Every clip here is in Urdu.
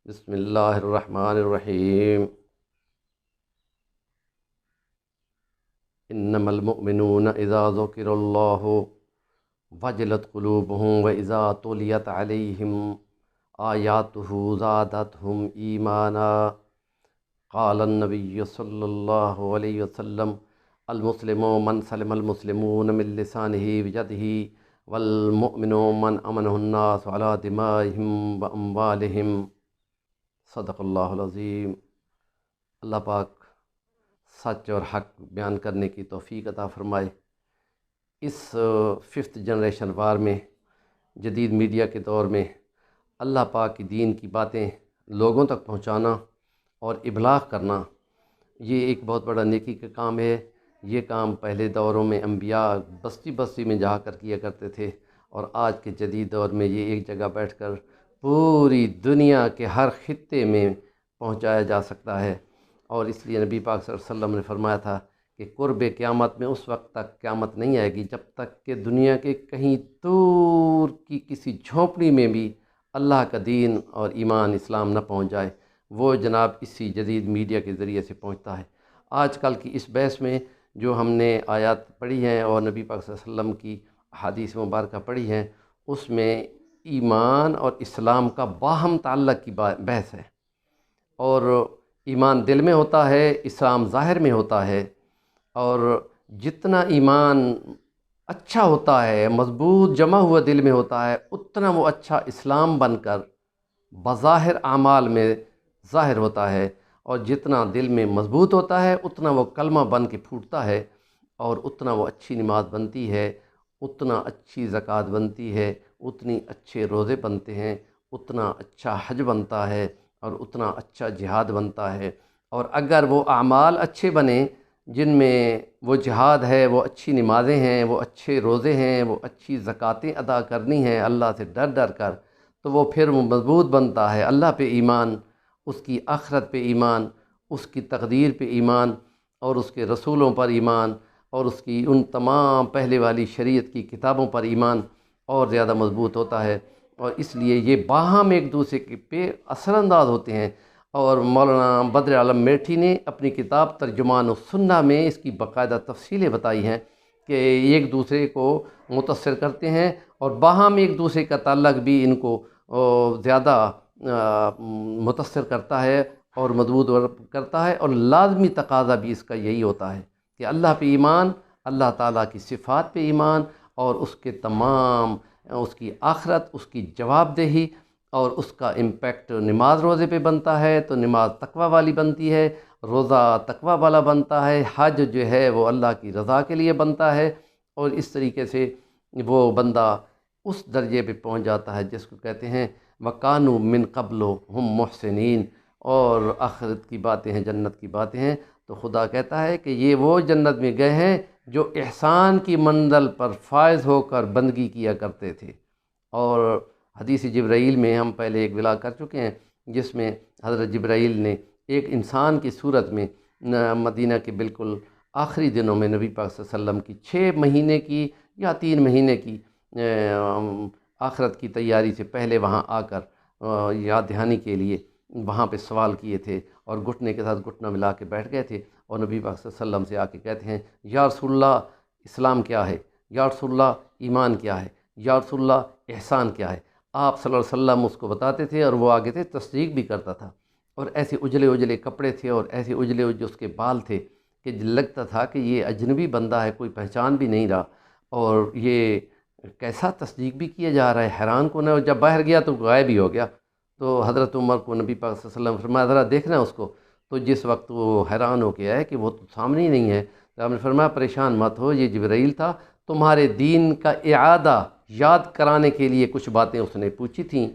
بسم اللہ الرحمن الرحیم۔ انما المؤمنون اذا ذکر اللہ وجلت قلوبهم واذا تلیت علیہم آیاتہ زادتہم ایمانا۔ قال النبی صلی اللہ علیہ وسلم المسلم من سلم المسلمون من لسانہ ویدہ والمؤمن من امنہ الناس علی دمائہم واموالہم۔ صدق اللہ العظیم۔ اللہ پاک سچ اور حق بیان کرنے کی توفیق عطا فرمائے۔ اس 5th جنریشن وار میں، جدید میڈیا کے دور میں، اللہ پاک کی دین کی باتیں لوگوں تک پہنچانا اور ابلاغ کرنا، یہ ایک بہت بڑا نیکی کا کام ہے۔ یہ کام پہلے دوروں میں انبیاء بستی بستی میں جا کر کیا کرتے تھے، اور آج کے جدید دور میں یہ ایک جگہ بیٹھ کر پوری دنیا کے ہر خطے میں پہنچایا جا سکتا ہے۔ اور اس لیے نبی پاک صلی اللہ علیہ وسلم نے فرمایا تھا کہ قرب قیامت میں اس وقت تک قیامت نہیں آئے گی جب تک کہ دنیا کے کہیں دور کی کسی جھونپڑی میں بھی اللہ کا دین اور ایمان اسلام نہ پہنچ جائے۔ وہ جناب اسی جدید میڈیا کے ذریعے سے پہنچتا ہے۔ آج کل کی اس بحث میں جو ہم نے آیات پڑھی ہیں اور نبی پاک صلی اللہ علیہ وسلم کی احادیث مبارکہ پڑھی ہیں، اس میں ایمان اور اسلام کا باہم تعلق کی بحث ہے۔ اور ایمان دل میں ہوتا ہے، اسلام ظاہر میں ہوتا ہے، اور جتنا ایمان اچھا ہوتا ہے، مضبوط جمع ہوا دل میں ہوتا ہے، اتنا وہ اچھا اسلام بن کر بظاہر اعمال میں ظاہر ہوتا ہے۔ اور جتنا دل میں مضبوط ہوتا ہے اتنا وہ کلمہ بن کے پھوٹتا ہے، اور اتنا وہ اچھی نماز بنتی ہے، اتنا اچھی زکوٰۃ بنتی ہے، اتنی اچھے روزے بنتے ہیں، اتنا اچھا حج بنتا ہے، اور اتنا اچھا جہاد بنتا ہے۔ اور اگر وہ اعمال اچھے بنیں جن میں وہ جہاد ہے، وہ اچھی نمازیں ہیں، وہ اچھے روزے ہیں، وہ اچھی زکوٰۃیں ادا کرنی ہیں اللہ سے ڈر ڈر کر، تو وہ پھر وہ مضبوط بنتا ہے۔ اللہ پہ ایمان، اس کی آخرت پہ ایمان، اس کی تقدیر پہ ایمان، اور اس کے رسولوں پر ایمان، اور اس کی ان تمام پہلے والی شریعت کی کتابوں پر ایمان اور زیادہ مضبوط ہوتا ہے۔ اور اس لیے یہ باہم ایک دوسرے کے پہ اثر انداز ہوتے ہیں۔ اور مولانا بدر عالم میٹھی نے اپنی کتاب ترجمان السنہ میں اس کی باقاعدہ تفصیلیں بتائی ہیں کہ ایک دوسرے کو متاثر کرتے ہیں، اور باہم ایک دوسرے کا تعلق بھی ان کو زیادہ متاثر کرتا ہے اور مضبوط کرتا ہے۔ اور لازمی تقاضا بھی اس کا یہی ہوتا ہے کہ اللہ پہ ایمان، اللہ تعالیٰ کی صفات پہ ایمان، اور اس کے تمام، اس کی آخرت، اس کی جواب دہی، اور اس کا امپیکٹ نماز روزے پہ بنتا ہے تو نماز تقوی والی بنتی ہے، روزہ تقوی والا بنتا ہے، حج جو ہے وہ اللہ کی رضا کے لیے بنتا ہے۔ اور اس طریقے سے وہ بندہ اس درجے پہ پہنچ جاتا ہے جس کو کہتے ہیں وَكَانُوا مِن قَبْلُ هُم مُحْسِنِينَ۔ اور آخرت کی باتیں ہیں، جنت کی باتیں ہیں، تو خدا کہتا ہے کہ یہ وہ جنت میں گئے ہیں جو احسان کی منزل پر فائز ہو کر بندگی کیا کرتے تھے۔ اور حدیث جبرائیل میں ہم پہلے ایک بلا کر چکے ہیں، جس میں حضرت جبرائیل نے ایک انسان کی صورت میں مدینہ کے بالکل آخری دنوں میں نبی پاک صلی اللہ علیہ وسلم کی 6 مہینے کی یا 3 مہینے کی آخرت کی تیاری سے پہلے وہاں آ کر یاد دہانی کے لیے وہاں پہ سوال کیے تھے، اور گھٹنے کے ساتھ گھٹنا ملا کے بیٹھ گئے تھے، اور نبی پاک صلی اللہ علیہ وسلم سے آ کے کہتے ہیں یا رسول اللہ اسلام کیا ہے، یا رسول اللہ ایمان کیا ہے، یا رسول اللہ احسان کیا ہے۔ آپ صلی اللہ علیہ وسلم اس کو بتاتے تھے، اور وہ آگے تھے تصدیق بھی کرتا تھا۔ اور ایسے اجلے اجلے کپڑے تھے، اور ایسے اجلے اجلے اس کے بال تھے کہ لگتا تھا کہ یہ اجنبی بندہ ہے، کوئی پہچان بھی نہیں رہا، اور یہ کیسا تصدیق بھی کیا جا رہا ہے، حیران کن ہے۔ اور جب باہر گیا تو غائب ہی ہو گیا۔ تو حضرت عمر کو نبی پاک صلی اللہ علیہ وسلم فرمایا ذرا دیکھنا اس کو۔ تو جس وقت وہ حیران ہو کے آئے کہ وہ تو سامنے ہی نہیں ہے، تو آپ نے فرمایا پریشان مت ہو، یہ جبرائیل تھا، تمہارے دین کا اعادہ یاد کرانے کے لیے کچھ باتیں اس نے پوچھی تھیں،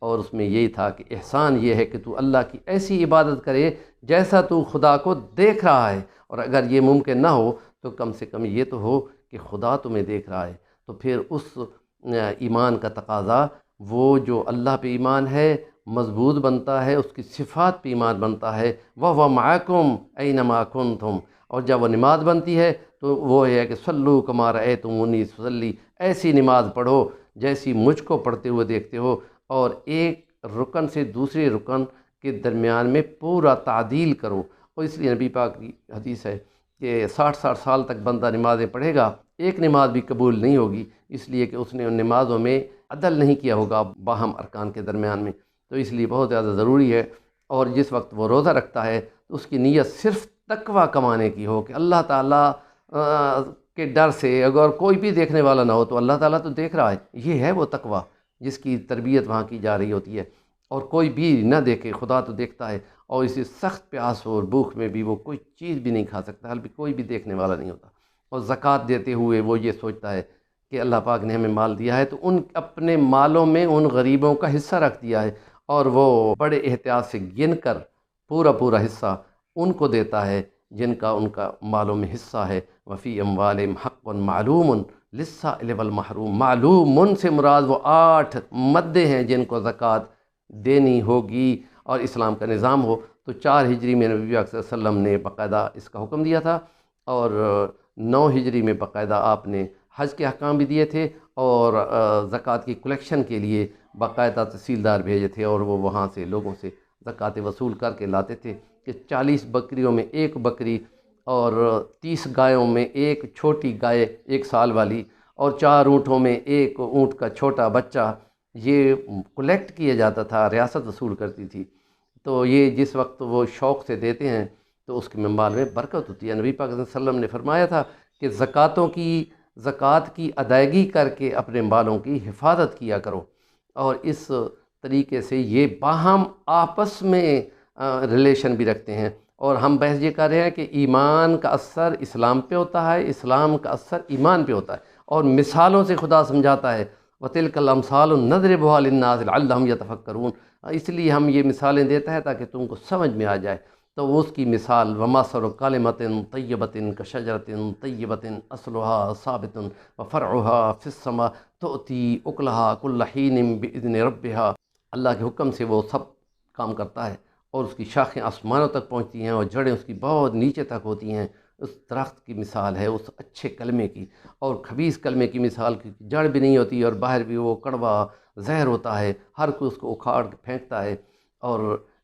اور اس میں یہی تھا کہ احسان یہ ہے کہ تو اللہ کی ایسی عبادت کرے جیسا تو خدا کو دیکھ رہا ہے، اور اگر یہ ممکن نہ ہو تو کم سے کم یہ تو ہو کہ خدا تمہیں دیکھ رہا ہے۔ تو پھر اس ایمان کا تقاضا، وہ جو اللہ پہ ایمان ہے مضبوط بنتا ہے، اس کی صفات پہ ایمان بنتا ہے، وَهُوَ مَعَكُمْ أَيْنَمَا كُنْتُمْ۔ اور جب وہ نماز بنتی ہے تو وہ ہے کہ صلوا كما رأيتموني أصلي، ایسی نماز پڑھو جیسی مجھ کو پڑھتے ہوئے دیکھتے ہو۔ اور ایک رکن سے دوسرے رکن کے درمیان میں پورا تعدیل کرو۔ اور اس لیے نبی پاک کی حدیث ہے کہ 60 سال تک بندہ نمازیں پڑھے گا، ایک نماز بھی قبول نہیں ہوگی، اس لیے کہ اس نے ان نمازوں میں عدل نہیں کیا ہوگا باہم ارکان کے درمیان میں۔ تو اس لیے بہت زیادہ ضروری ہے۔ اور جس وقت وہ روزہ رکھتا ہے تو اس کی نیت صرف تقویٰ کمانے کی ہو، کہ اللہ تعالیٰ کے ڈر سے، اگر کوئی بھی دیکھنے والا نہ ہو تو اللہ تعالیٰ تو دیکھ رہا ہے، یہ ہے وہ تقویٰ جس کی تربیت وہاں کی جا رہی ہوتی ہے۔ اور کوئی بھی نہ دیکھے، خدا تو دیکھتا ہے، اور اسی سخت پیاس اور بھوک میں بھی وہ کوئی چیز بھی نہیں کھا سکتا، حال بھی کوئی بھی دیکھنے والا نہیں ہوتا۔ اور زکوٰۃ دیتے ہوئے وہ یہ سوچتا ہے کہ اللہ پاک نے ہمیں مال دیا ہے تو ان اپنے مالوں میں ان غریبوں کا حصہ رکھ دیا ہے، اور وہ بڑے احتیاط سے گن کر پورا حصہ ان کو دیتا ہے جن کا ان کا مالوں میں حصہ ہے۔ وفی اموالہم حق معلوم للسائل والمحروم، معلوم سے مراد وہ 8 مدیں ہیں جن کو زکوٰۃ دینی ہوگی، اور اسلام کا نظام ہو تو 4 ہجری میں نبی اکرم صلی اللہ علیہ وسلم نے باقاعدہ اس کا حکم دیا تھا، اور 9 ہجری میں باقاعدہ آپ نے حج کے احکام بھی دیے تھے، اور زکوٰۃ کی کلیکشن کے لیے باقاعدہ تحصیلدار بھیجے تھے، اور وہ وہاں سے لوگوں سے زکوٰۃ وصول کر کے لاتے تھے کہ 40 بکریوں میں 1 بکری، اور 30 گایوں میں 1 چھوٹی گائے 1 سال والی، اور 4 اونٹوں میں 1 اونٹ کا چھوٹا بچہ، یہ کلیکٹ کیا جاتا تھا، ریاست وصول کرتی تھی۔ تو یہ جس وقت وہ شوق سے دیتے ہیں تو اس کے مال میں برکت ہوتی ہے۔ نبی پاک صلی اللہ علیہ وسلم نے فرمایا تھا کہ زکوٰۃ کی ادائیگی کر کے اپنے مالوں کی حفاظت کیا کرو، اور اس طریقے سے یہ باہم آپس میں ریلیشن بھی رکھتے ہیں۔ اور ہم بحث یہ کر رہے ہیں کہ ایمان کا اثر اسلام پہ ہوتا ہے، اسلام کا اثر ایمان پہ ہوتا ہے، اور مثالوں سے خدا سمجھاتا ہے وَتِلْكَ الْأَمْثَالُ نَضْرِبُهَا لِلنَّاسِ لَعَلَّهُمْ يَتَفَكَّرُونَ، اس لیے ہم یہ مثالیں دیتا ہے تاکہ تم کو سمجھ میں آ جائے۔ تو اس کی مثال وَمَثَلُ كَلِمَةٍ طَيِّبَةٍ كَشَجَرَةٍ طَيِّبَةٍ أَصْلُهَا ثَابِتٌ وَفَرْعُهَا فِي السَّمَاءِ تُؤْتِي أُكُلَهَا كُلَّ حِينٍ بِإِذْنِ رَبِّهَا، اللہ کے حکم سے وہ سب کام کرتا ہے، اور اس کی شاخیں آسمانوں تک پہنچتی ہیں، اور جڑیں اس کی بہت نیچے تک ہوتی ہیں۔ اس درخت کی مثال ہے اس اچھے کلمے کی، اور خبیث کلمے کی مثال کی جڑ بھی نہیں ہوتی، اور باہر بھی وہ کڑوا زہر ہوتا ہے، ہر کوئی اس کو اکھاڑ کے پھینکتا ہے، اور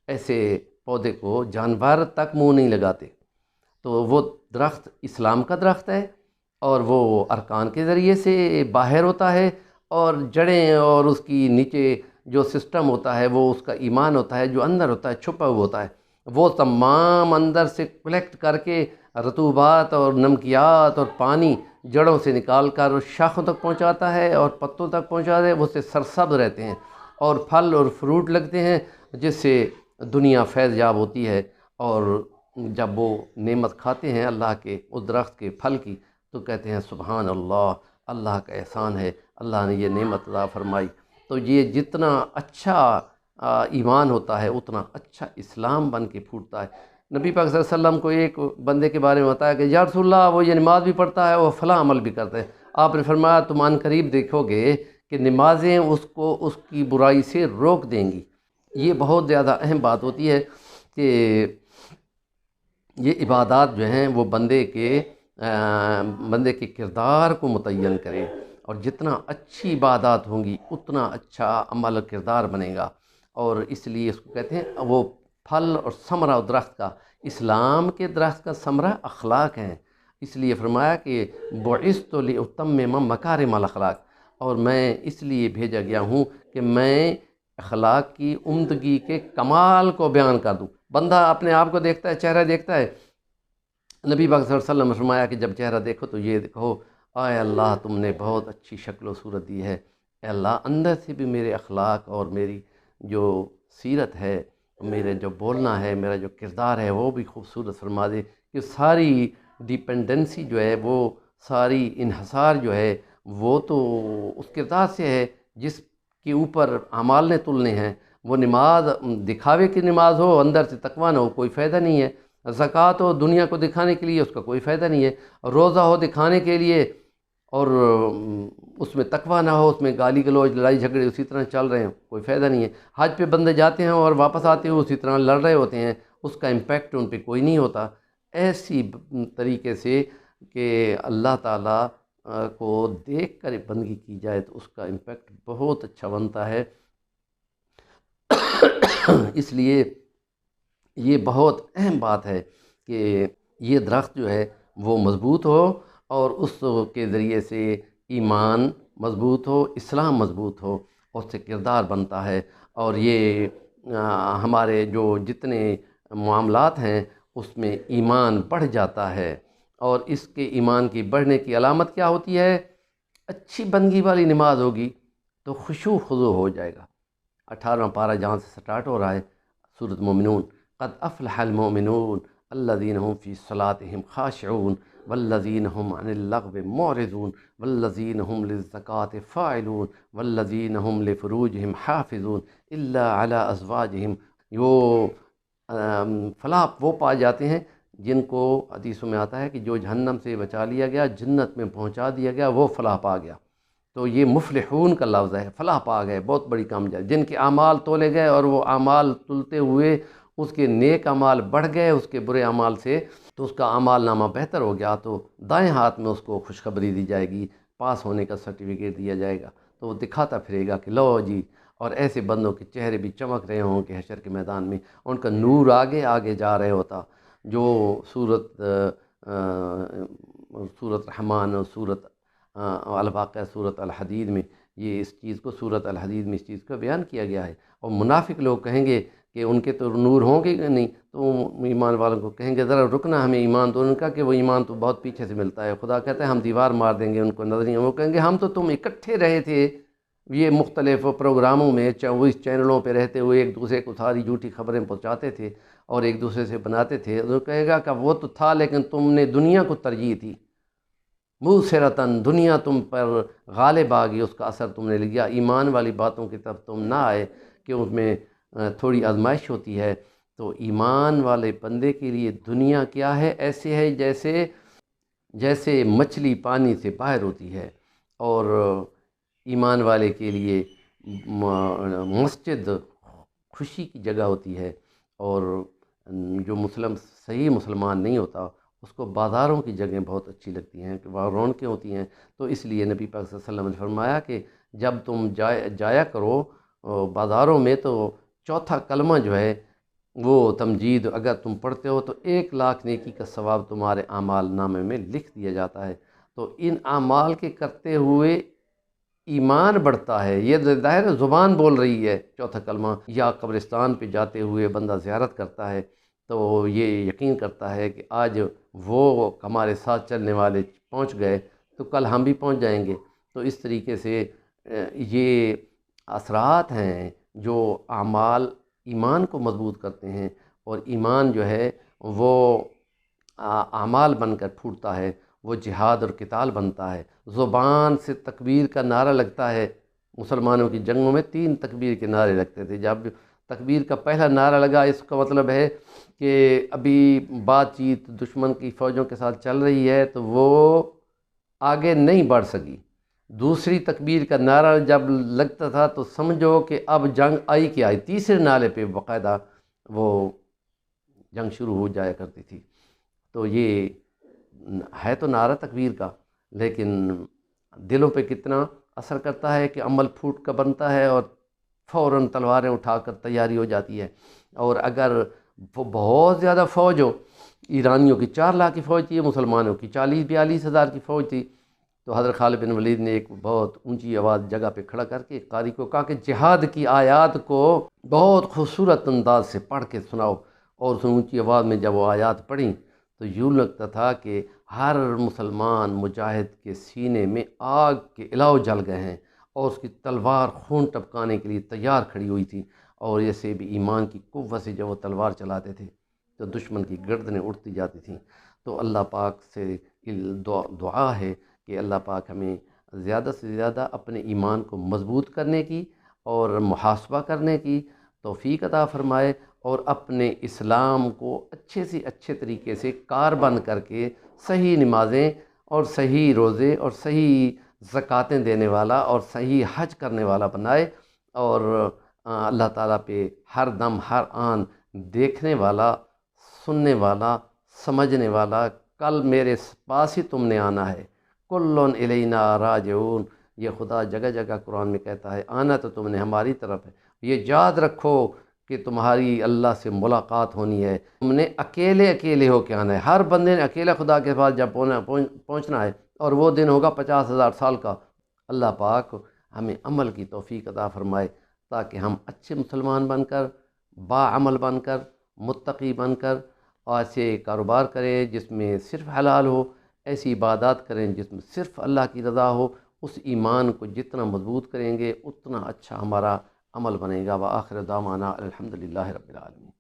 ایسے پودے کو جانور تک منہ نہیں لگاتے۔ تو وہ درخت اسلام کا درخت ہے، اور وہ ارکان کے ذریعے سے باہر ہوتا ہے، اور جڑیں اور اس کی نیچے جو سسٹم ہوتا ہے وہ اس کا ایمان ہوتا ہے، جو اندر ہوتا ہے چھپا ہوا ہوتا ہے، وہ تمام اندر سے کلیکٹ کر کے رطوبات اور نمکیات اور پانی جڑوں سے نکال کر شاخوں تک پہنچاتا ہے، اور پتوں تک پہنچاتا ہے، وہ سے سرسبز رہتے ہیں، اور پھل اور فروٹ لگتے ہیں جس سے دنیا فیض یاب ہوتی ہے۔ اور جب وہ نعمت کھاتے ہیں اللہ کے اس درخت کے پھل کی تو کہتے ہیں سبحان اللہ، اللہ کا احسان ہے، اللہ نے یہ نعمت عطا فرمائی۔ تو یہ جتنا اچھا ایمان ہوتا ہے اتنا اچھا اسلام بن کے پھوٹتا ہے۔ نبی پاک صلی اللہ علیہ وسلم کو ایک بندے کے بارے میں بتایا کہ یا رسول اللہ، وہ یہ نماز بھی پڑھتا ہے، وہ فلاں عمل بھی کرتا ہے۔ آپ نے فرمایا تم عن قریب دیکھو گے کہ نمازیں اس کو اس کی برائی سے روک دیں گی۔ یہ بہت زیادہ اہم بات ہوتی ہے کہ یہ عبادات جو ہیں وہ بندے کے کردار کو متعین کریں، اور جتنا اچھی عبادات ہوں گی اتنا اچھا عمل کردار بنے گا۔ اور اس لیے اس کو کہتے ہیں وہ پھل اور ثمرہ درخت کا، اسلام کے درخت کا ثمرہ اخلاق ہیں۔ اس لیے فرمایا کہ بعثت لأتمم مکارم الاخلاق، اور میں اس لیے بھیجا گیا ہوں کہ میں اخلاق کی عمدگی کے کمال کو بیان کر دوں۔ بندہ اپنے آپ کو دیکھتا ہے، چہرہ دیکھتا ہے، نبی پاک صلی اللہ علیہ وسلم نے فرمایا کہ جب چہرہ دیکھو تو یہ کہو اے اللہ تم نے بہت اچھی شکل و صورت دی ہے، اے اللہ اندر سے بھی میرے اخلاق اور میری جو سیرت ہے، میرے جو بولنا ہے، میرا جو کردار ہے وہ بھی خوبصورت فرما دے، کہ ساری ڈیپینڈنسی جو ہے، وہ ساری انحصار جو ہے وہ تو اس کردار سے ہے جس کے اوپر اعمال نے تلنے ہیں۔ وہ نماز دکھاوے کی نماز ہو، اندر سے تقویٰ نہ ہو، کوئی فائدہ نہیں ہے۔ زکوٰۃ ہو دنیا کو دکھانے کے لیے، اس کا کوئی فائدہ نہیں ہے۔ روزہ ہو دکھانے کے لیے اور اس میں تقویٰ نہ ہو، اس میں گالی گلوچ لڑائی جھگڑے اسی طرح چل رہے ہیں، کوئی فائدہ نہیں ہے۔ حج پہ بندے جاتے ہیں اور واپس آتے ہوئے اسی طرح لڑ رہے ہوتے ہیں، اس کا امپیکٹ ان پہ کوئی نہیں ہوتا۔ ایسی طریقے سے کہ اللہ تعالیٰ کو دیکھ کر بندگی کی جائے تو اس کا امپیکٹ بہت اچھا بنتا ہے۔ اس لیے یہ بہت اہم بات ہے کہ یہ درخت جو ہے وہ مضبوط ہو، اور اس کے ذریعے سے ایمان مضبوط ہو، اسلام مضبوط ہو، اس سے کردار بنتا ہے، اور یہ ہمارے جو جتنے معاملات ہیں اس میں ایمان بڑھ جاتا ہے۔ اور اس کے ایمان کی بڑھنے کی علامت کیا ہوتی ہے؟ اچھی بندگی والی نماز ہوگی تو خشوع خضوع ہو جائے گا۔ 18واں پارہ جہاں سے سٹارٹ ہو رہا ہے سورۃ مومنون، قد افلح المؤمنون الذین هم فی صلاتهم خاشعون والذین هم عن اللغو معرضون والذین هم للزکاة فاعلون والذین هم لفروجهم حافظون الا علی ازواجهم۔ فلاح وہ پا جاتے ہیں جن کو حدیثوں میں آتا ہے کہ جو جہنم سے بچا لیا گیا، جنت میں پہنچا دیا گیا، وہ فلاح پا گیا۔ تو یہ مفلحون کا لفظ ہے، فلاح پا گئے، بہت بڑی کامیابی، جن کے اعمال تولے گئے اور وہ اعمال تلتے ہوئے اس کے نیک اعمال بڑھ گئے اس کے برے اعمال سے، تو اس کا اعمال نامہ بہتر ہو گیا، تو دائیں ہاتھ میں اس کو خوشخبری دی جائے گی، پاس ہونے کا سرٹیفکیٹ دیا جائے گا، تو وہ دکھاتا پھرے گا کہ لو جی۔ اور ایسے بندوں کے چہرے بھی چمک رہے ہوں کہ حشر کے میدان میں ان کا نور آگے آگے جا رہے ہوتا۔ جو سورۃ رحمان اور سورۃ الواقعہ، سورۃ الحدید میں یہ اس چیز کو، سورۃ الحدید میں اس چیز کا بیان کیا گیا ہے۔ اور منافق لوگ کہیں گے کہ ان کے تو نور ہوں گے کہ نہیں، تو ایمان والوں کو کہیں گے ذرا رکنا، ہمیں ایمان تو ان کا کہ وہ ایمان تو بہت پیچھے سے ملتا ہے۔ خدا کہتا ہے ہم دیوار مار دیں گے، ان کو نظر نہیں۔ وہ کہیں گے ہم تو تم اکٹھے رہے تھے یہ مختلف پروگراموں میں، اس چینلوں پہ رہتے ہوئے ایک دوسرے کو ساری جھوٹی خبریں پہنچاتے تھے اور ایک دوسرے سے بناتے تھے۔ وہ کہے گا کہ وہ تو تھا لیکن تم نے دنیا کو ترجیح دی، موسرتاً، دنیا تم پر غالب آ گئی، اس کا اثر تم نے لیا، ایمان والی باتوں کی طرف تم نہ آئے کہ اس میں تھوڑی آزمائش ہوتی ہے۔ تو ایمان والے بندے کے لیے دنیا کیا ہے؟ ایسے ہے جیسے مچھلی پانی سے باہر ہوتی ہے، اور ایمان والے کے لیے مسجد خوشی کی جگہ ہوتی ہے، اور جو صحیح مسلمان نہیں ہوتا اس کو بازاروں کی جگہیں بہت اچھی لگتی ہیں کہ وہاں رونقیں ہوتی ہیں۔ تو اس لیے نبی پاک صلی اللہ علیہ وسلم نے فرمایا کہ جب تم جایا کرو بازاروں میں، تو چوتھا کلمہ جو ہے وہ تمجید اگر تم پڑھتے ہو تو 1,00,000 نیکی کا ثواب تمہارے اعمال نامے میں لکھ دیا جاتا ہے۔ تو ان اعمال کے کرتے ہوئے ایمان بڑھتا ہے۔ یہ ظاہر زبان بول رہی ہے چوتھا کلمہ، یا قبرستان پہ جاتے ہوئے بندہ زیارت کرتا ہے تو یہ یقین کرتا ہے کہ آج وہ ہمارے ساتھ چلنے والے پہنچ گئے تو کل ہم بھی پہنچ جائیں گے۔ تو اس طریقے سے یہ اثرات ہیں جو اعمال ایمان کو مضبوط کرتے ہیں، اور ایمان جو ہے وہ اعمال بن کر پھوٹتا ہے، وہ جہاد اور قتال بنتا ہے۔ زبان سے تکبیر کا نعرہ لگتا ہے، مسلمانوں کی جنگوں میں 3 تکبیر کے نعرے لگتے تھے۔ جب تکبیر کا پہلا نعرہ لگا، اس کا مطلب ہے کہ ابھی بات چیت دشمن کی فوجوں کے ساتھ چل رہی ہے تو وہ آگے نہیں بڑھ سکی۔ دوسری تکبیر کا نعرہ جب لگتا تھا تو سمجھو کہ اب جنگ آئی کہ آئی۔ تیسرے نعرے پہ باقاعدہ وہ جنگ شروع ہو جایا کرتی تھی۔ تو یہ ہے تو نعرہ تکبیر کا، لیکن دلوں پہ کتنا اثر کرتا ہے کہ عمل پھوٹ کا بنتا ہے اور فوراً تلواریں اٹھا کر تیاری ہو جاتی ہے۔ اور اگر وہ بہت زیادہ فوج ہو، ایرانیوں کی 4 لاکھ کی فوج تھی، مسلمانوں کی 40-42 ہزار کی فوج تھی، تو حضرت خالد بن ولید نے ایک بہت اونچی آواز جگہ پہ کھڑا کر کے قاری کو کہا کہ جہاد کی آیات کو بہت خوبصورت انداز سے پڑھ کے سناؤ۔ اور اس اونچی آواز میں جب وہ آیات پڑھیں تو یوں لگتا تھا کہ ہر مسلمان مجاہد کے سینے میں آگ کے الاؤ جل گئے ہیں، اور اس کی تلوار خون ٹپکانے کے لیے تیار کھڑی ہوئی تھی۔ اور ایسے بھی ایمان کی قوت سے جب وہ تلوار چلاتے تھے تو دشمن کی گردنیں اڑتی جاتی تھیں۔ تو اللہ پاک سے دعا ہے کہ اللہ پاک ہمیں زیادہ سے زیادہ اپنے ایمان کو مضبوط کرنے کی اور محاسبہ کرنے کی توفیق عطا فرمائے، اور اپنے اسلام کو اچھے سے اچھے طریقے سے کار بند کر کے صحیح نمازیں اور صحیح روزے اور صحیح زکاتیں دینے والا اور صحیح حج کرنے والا بنائے، اور اللہ تعالیٰ پہ ہر دم ہر آن دیکھنے والا، سننے والا، سمجھنے والا، کل میرے پاس ہی تم نے آنا ہے، کلٌ الینا راجعون۔ یہ خدا جگہ جگہ قرآن میں کہتا ہے، آنا تو تم نے ہماری طرف ہے۔ یہ یاد رکھو کہ تمہاری اللہ سے ملاقات ہونی ہے، تم نے اکیلے اکیلے ہو کے آنا ہے۔ ہر بندے نے اکیلا خدا کے پاس جب پہنچنا ہے، اور وہ دن ہوگا 50,000 سال کا۔ اللہ پاک ہمیں عمل کی توفیق عطا فرمائے تاکہ ہم اچھے مسلمان بن کر، باعمل بن کر، متقی بن کر ایسے کاروبار کریں جس میں صرف حلال ہو، ایسی عبادات کریں جس میں صرف اللہ کی رضا ہو۔ اس ایمان کو جتنا مضبوط کریں گے اتنا اچھا ہمارا عمل بنے گا۔ وآخر دعوانا الحمدللہ رب العالمین۔